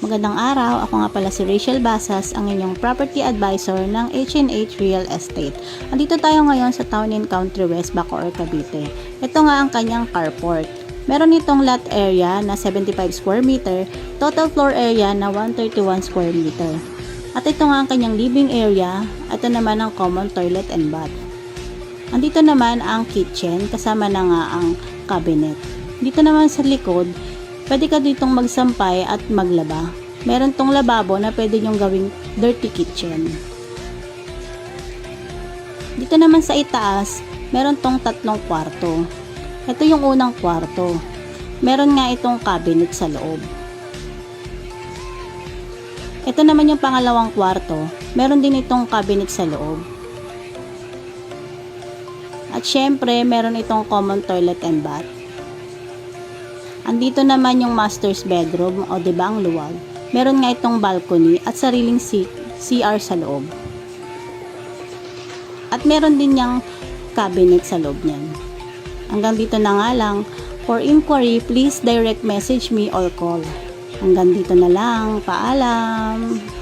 Magandang araw, ako nga pala si Rachel Basas, ang inyong property advisor ng H&H Real Estate. Andito tayo ngayon sa Town and Country West, Bacoor, Cavite. Ito nga ang kanyang carport. Meron itong lot area na 75 square meter, total floor area na 131 square meter. At ito nga ang kanyang living area, ito naman ang common toilet and bath. Andito naman ang kitchen, kasama na nga ang cabinet. Dito naman sa likod, pwede ka ditong magsampay at maglaba. Meron tong lababo na pwede nyong gawing dirty kitchen. Dito naman sa itaas, meron tong tatlong kwarto. Ito yung unang kwarto. Meron nga itong cabinet sa loob. Ito naman yung pangalawang kwarto. Meron din itong cabinet sa loob. At syempre, meron itong common toilet and bath. Andito naman yung master's bedroom, o diba ang luwag. Meron nga itong balcony at sariling CR sa loob. At meron din yung cabinet sa loob niyan. Hanggang dito na nga lang. For inquiry, please direct message me or call. Hanggang dito na lang. Paalam!